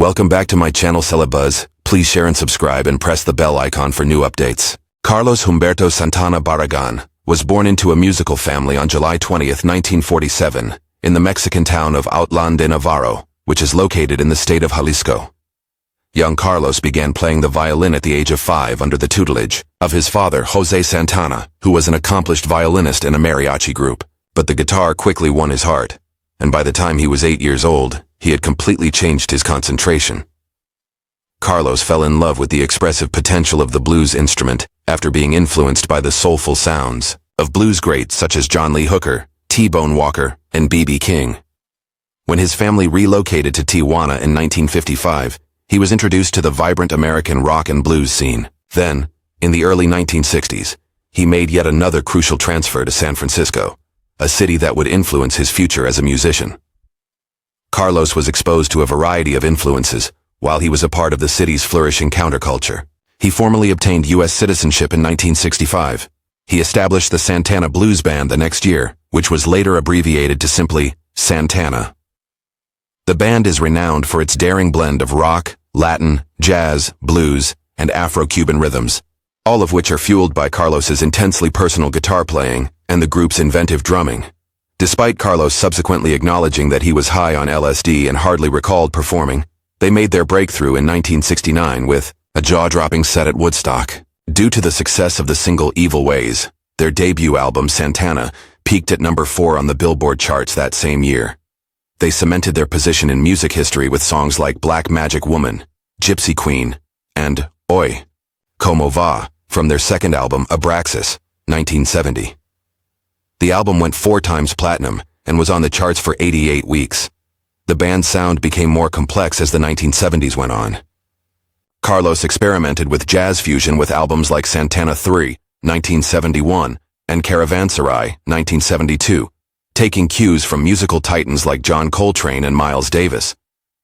Welcome back to my channel Celebuzz. Please share and subscribe and press the bell icon for new updates. Carlos Humberto Santana Barragan was born into a musical family on July 20th, 1947, in the Mexican town of Autlán de Navarro, which is located in the state of Jalisco. Young Carlos began playing the violin at the age of 5 under the tutelage of his father, José Santana, who was an accomplished violinist in a mariachi group. But the guitar quickly won his heart, and by the time he was 8 years old, he had completely changed his concentration. Carlos fell in love with the expressive potential of the blues instrument after being influenced by the soulful sounds of blues greats such as John Lee Hooker, T-Bone Walker, and B.B. King. When his family relocated to Tijuana in 1955, he was introduced to the vibrant American rock and blues scene. Then, in the early 1960s, he made yet another crucial transfer to San Francisco, a city that would influence his future as a musician. Carlos was exposed to a variety of influences while he was a part of the city's flourishing counterculture. He formally obtained U.S. citizenship in 1965. He established the Santana Blues Band the next year, which was later abbreviated to simply Santana. The band is renowned for its daring blend of rock, Latin, jazz, blues, and Afro-Cuban rhythms, all of which are fueled by Carlos's intensely personal guitar playing and the group's inventive drumming. Despite Carlos subsequently acknowledging that he was high on LSD and hardly recalled performing, they made their breakthrough in 1969 with a jaw-dropping set at Woodstock. Due to the success of the single Evil Ways, their debut album Santana peaked at number 4 on the Billboard charts that same year. They cemented their position in music history with songs like Black Magic Woman, Gypsy Queen, and Oi, Como Va from their second album Abraxas, 1970. The album went 4 times platinum and was on the charts for 88 weeks. The band's sound became more complex as the 1970s went on. Carlos experimented with jazz fusion with albums like Santana 3, 1971, and Caravanserai, 1972, taking cues from musical titans like John Coltrane and Miles Davis.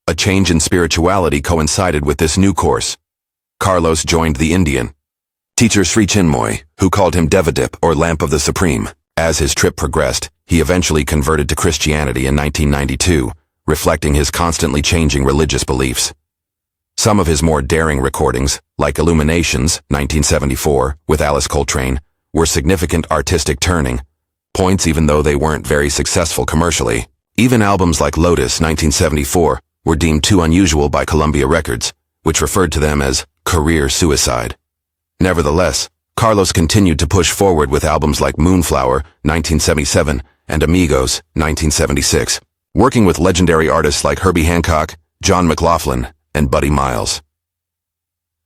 A change in spirituality coincided with this new course. Carlos joined the Indian teacher Sri Chinmoy, who called him Devadip or Lamp of the Supreme. As his trip progressed, he eventually converted to Christianity in 1992, reflecting his constantly changing religious beliefs. Some of his more daring recordings, like Illuminations, 1974, with Alice Coltrane, were significant artistic turning points even though they weren't very successful commercially. Even albums like Lotus, 1974, were deemed too unusual by Columbia Records, which referred to them as career suicide. Nevertheless, Carlos continued to push forward with albums like Moonflower, 1977, and Amigos, 1976, working with legendary artists like Herbie Hancock, John McLaughlin, and Buddy Miles.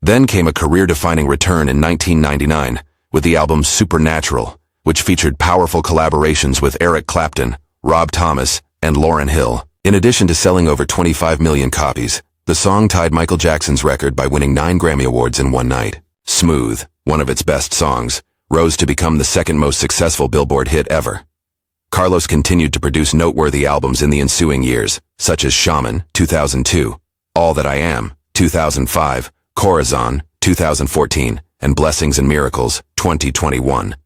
Then came a career-defining return in 1999 with the album Supernatural, which featured powerful collaborations with Eric Clapton, Rob Thomas, and Lauryn Hill. In addition to selling over 25 million copies, the song tied Michael Jackson's record by winning 9 Grammy Awards in one night. Smooth, one of its best songs, rose to become the second most successful Billboard hit ever. Carlos continued to produce noteworthy albums in the ensuing years, such as Shaman, 2002, All That I Am, 2005, Corazon, 2014, and Blessings and Miracles, 2021.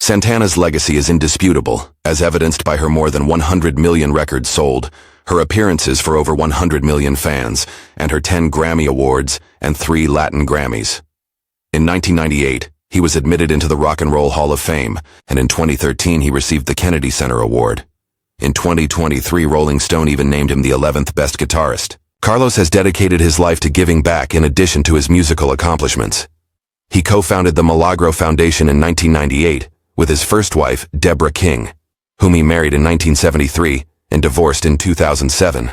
Santana's legacy is indisputable, as evidenced by her more than 100 million records sold, her appearances for over 100 million fans, and her 10 Grammy Awards and 3 Latin Grammys. In 1998, he was admitted into the Rock and Roll Hall of Fame, and in 2013 he received the Kennedy Center Award. In 2023, Rolling Stone even named him the 11th best guitarist. Carlos has dedicated his life to giving back in addition to his musical accomplishments. He co-founded the Milagro Foundation in 1998 with his first wife, Deborah King, whom he married in 1973 and divorced in 2007.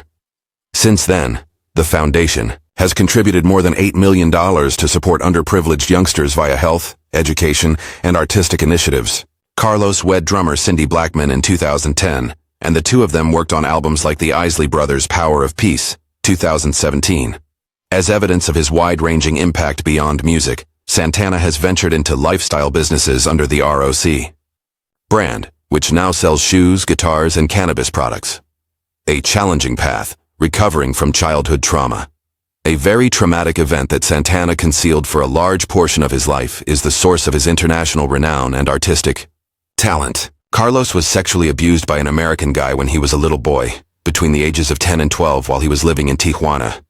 Since then, the foundation has contributed more than $8 million to support underprivileged youngsters via health, education, and artistic initiatives. Carlos wed drummer Cindy Blackman in 2010, and the two of them worked on albums like the Isley Brothers' Power of Peace, 2017. As evidence of his wide-ranging impact beyond music, Santana has ventured into lifestyle businesses under the ROC brand, which now sells shoes, guitars, and cannabis products. A challenging path, recovering from childhood trauma. A very traumatic event that Santana concealed for a large portion of his life is the source of his international renown and artistic talent. Carlos was sexually abused by an American guy when he was a little boy, between the ages of 10 and 12 while he was living in Tijuana.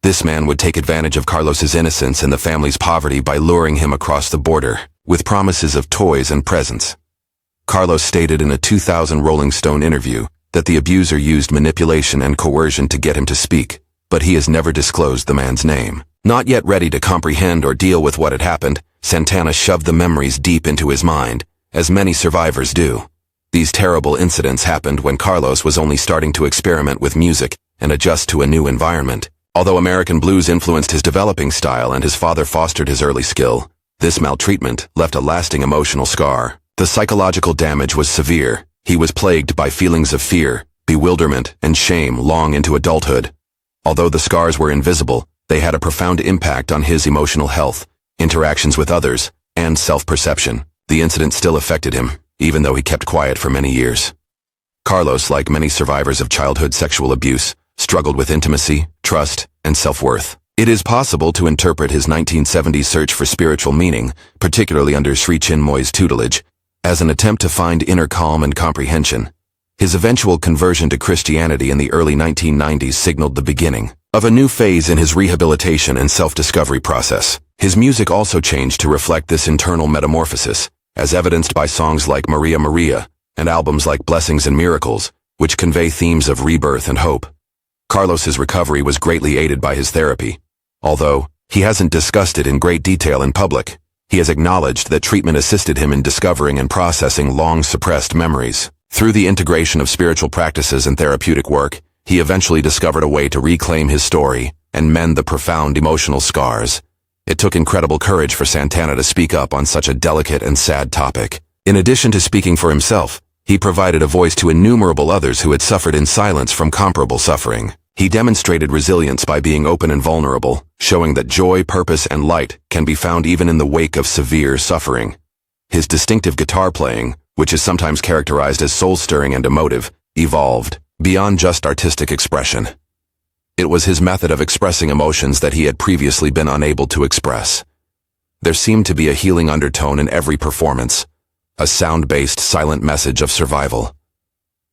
This man would take advantage of Carlos's innocence and the family's poverty by luring him across the border, with promises of toys and presents. Carlos stated in a 2000 Rolling Stone interview that the abuser used manipulation and coercion to get him to speak, but he has never disclosed the man's name. Not yet ready to comprehend or deal with what had happened, Santana shoved the memories deep into his mind, as many survivors do. These terrible incidents happened when Carlos was only starting to experiment with music and adjust to a new environment. Although American blues influenced his developing style and his father fostered his early skill, this maltreatment left a lasting emotional scar. The psychological damage was severe. He was plagued by feelings of fear, bewilderment, and shame long into adulthood. Although the scars were invisible, they had a profound impact on his emotional health, interactions with others, and self-perception. The incident still affected him, even though he kept quiet for many years. Carlos, like many survivors of childhood sexual abuse, struggled with intimacy, trust, and self-worth. It is possible to interpret his 1970s search for spiritual meaning, particularly under Sri Chinmoy's tutelage, as an attempt to find inner calm and comprehension. His eventual conversion to Christianity in the early 1990s signaled the beginning of a new phase in his rehabilitation and self-discovery process. His music also changed to reflect this internal metamorphosis, as evidenced by songs like Maria Maria and albums like Blessings and Miracles, which convey themes of rebirth and hope. Carlos's recovery was greatly aided by his therapy. Although he hasn't discussed it in great detail in public, he has acknowledged that treatment assisted him in discovering and processing long-suppressed memories. Through the integration of spiritual practices and therapeutic work, he eventually discovered a way to reclaim his story and mend the profound emotional scars. It took incredible courage for Santana to speak up on such a delicate and sad topic. In addition to speaking for himself, he provided a voice to innumerable others who had suffered in silence from comparable suffering. He demonstrated resilience by being open and vulnerable, showing that joy, purpose, and light can be found even in the wake of severe suffering. His distinctive guitar playing, which is sometimes characterized as soul-stirring and emotive, evolved beyond just artistic expression. It was his method of expressing emotions that he had previously been unable to express. There seemed to be a healing undertone in every performance, a sound-based silent message of survival.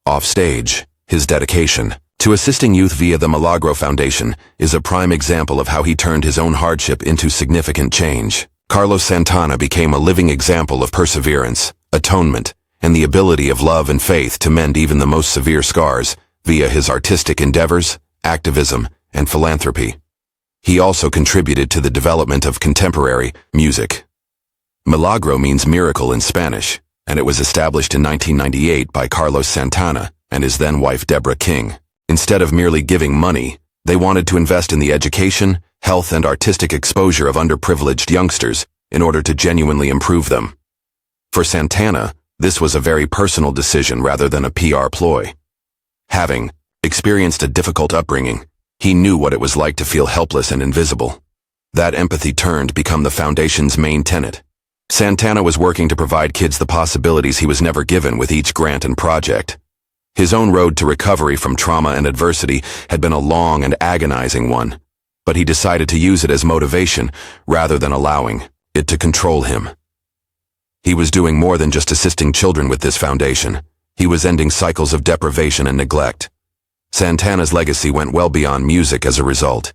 Offstage, his dedication to assisting youth via the Milagro Foundation is a prime example of how he turned his own hardship into significant change. Carlos Santana became a living example of perseverance, atonement, and the ability of love and faith to mend even the most severe scars via his artistic endeavors, activism, and philanthropy. He also contributed to the development of contemporary music. Milagro means miracle in Spanish, and it was established in 1998 by Carlos Santana and his then-wife Deborah King. Instead of merely giving money, they wanted to invest in the education, health, and artistic exposure of underprivileged youngsters in order to genuinely improve them. For Santana, this was a very personal decision rather than a PR ploy. Having experienced a difficult upbringing, he knew what it was like to feel helpless and invisible. That empathy turned to become the foundation's main tenet. Santana was working to provide kids the possibilities he was never given with each grant and project. His own road to recovery from trauma and adversity had been a long and agonizing one, but he decided to use it as motivation rather than allowing it to control him. He was doing more than just assisting children with this foundation. He was ending cycles of deprivation and neglect. Santana's legacy went well beyond music as a result.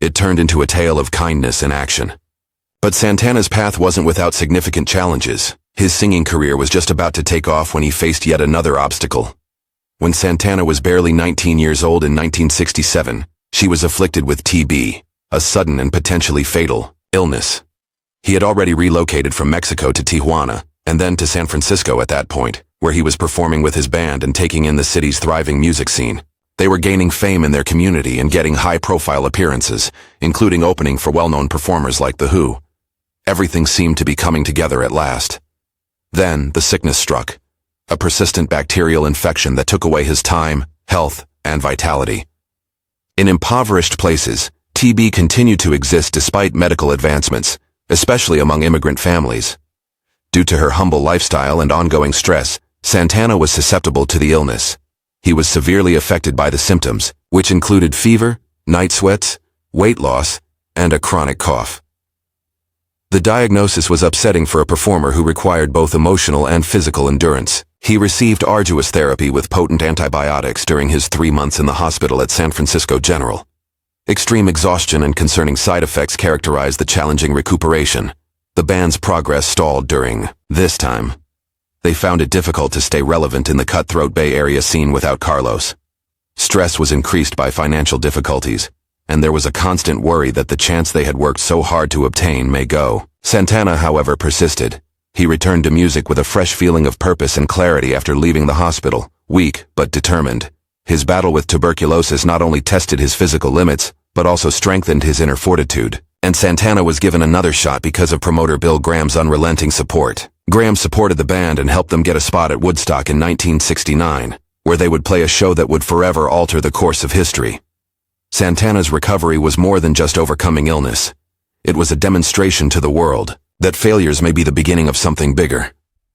It turned into a tale of kindness in action. But Santana's path wasn't without significant challenges. His singing career was just about to take off when he faced yet another obstacle. When Santana was barely 19 years old in 1967, she was afflicted with TB, a sudden and potentially fatal illness. He had already relocated from Mexico to Tijuana, and then to San Francisco at that point, where he was performing with his band and taking in the city's thriving music scene. They were gaining fame in their community and getting high-profile appearances, including opening for well-known performers like The Who. Everything seemed to be coming together at last. Then the sickness struck, a persistent bacterial infection that took away his time, health, and vitality. In impoverished places, TB continued to exist despite medical advancements, especially among immigrant families. Due to her humble lifestyle and ongoing stress, Santana was susceptible to the illness. He was severely affected by the symptoms, which included fever, night sweats, weight loss, and a chronic cough. The diagnosis was upsetting for a performer who required both emotional and physical endurance. He received arduous therapy with potent antibiotics during his 3 months in the hospital at San Francisco General. Extreme exhaustion and concerning side effects characterized the challenging recuperation. The band's progress stalled during this time. They found it difficult to stay relevant in the cutthroat Bay Area scene without Carlos. Stress was increased by financial difficulties, and there was a constant worry that the chance they had worked so hard to obtain may go. Santana, however, persisted. He returned to music with a fresh feeling of purpose and clarity after leaving the hospital, weak but determined. His battle with tuberculosis not only tested his physical limits, but also strengthened his inner fortitude. And Santana was given another shot because of promoter Bill Graham's unrelenting support. Graham supported the band and helped them get a spot at Woodstock in 1969, where they would play a show that would forever alter the course of history. Santana's recovery was more than just overcoming illness. It was a demonstration to the world that failures may be the beginning of something bigger.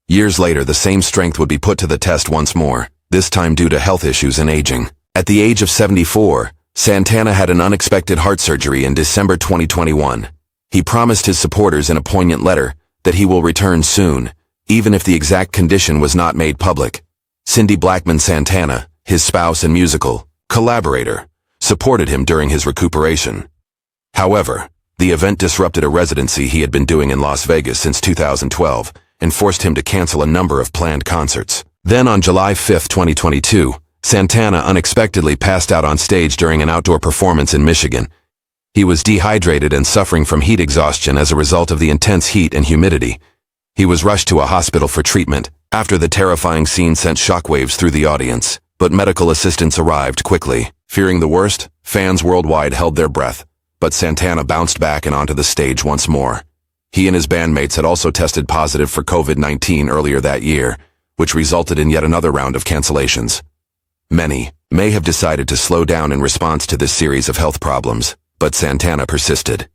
Years later, the same strength would be put to the test once more, this time due to health issues and aging. At the age of 74, Santana had an unexpected heart surgery in December 2021. He promised his supporters in a poignant letter that he will return soon, even if the exact condition was not made public. Cindy Blackman Santana, his spouse and musical collaborator, supported him during his recuperation. However, the event disrupted a residency he had been doing in Las Vegas since 2012 and forced him to cancel a number of planned concerts. Then on July 5, 2022, Santana unexpectedly passed out on stage during an outdoor performance in Michigan. He was dehydrated and suffering from heat exhaustion as a result of the intense heat and humidity. He was rushed to a hospital for treatment. After the terrifying scene sent shockwaves through the audience, but medical assistance arrived quickly. Fearing the worst, fans worldwide held their breath, but Santana bounced back and onto the stage once more. He and his bandmates had also tested positive for COVID-19 earlier that year, which resulted in yet another round of cancellations. Many may have decided to slow down in response to this series of health problems, but Santana persisted.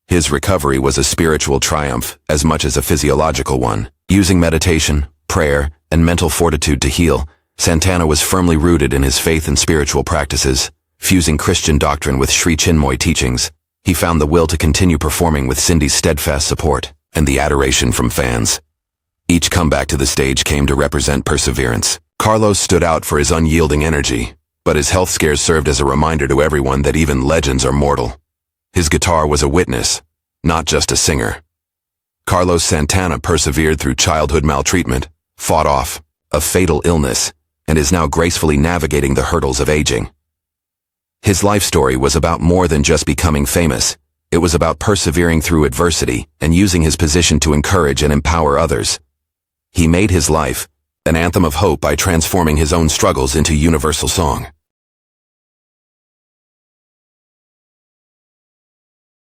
His recovery was a spiritual triumph as much as a physiological one. Using meditation, prayer, and mental fortitude to heal, Santana was firmly rooted in his faith and spiritual practices. Fusing Christian doctrine with Sri Chinmoy teachings, he found the will to continue performing with Cindy's steadfast support and the adoration from fans. Each comeback to the stage came to represent perseverance. Carlos stood out for his unyielding energy, but his health scares served as a reminder to everyone that even legends are mortal. His guitar was a witness, not just a singer. Carlos Santana persevered through childhood maltreatment, fought off a fatal illness, and is now gracefully navigating the hurdles of aging. His life story was about more than just becoming famous. It was about persevering through adversity and using his position to encourage and empower others. He made his life an anthem of hope by transforming his own struggles into universal song.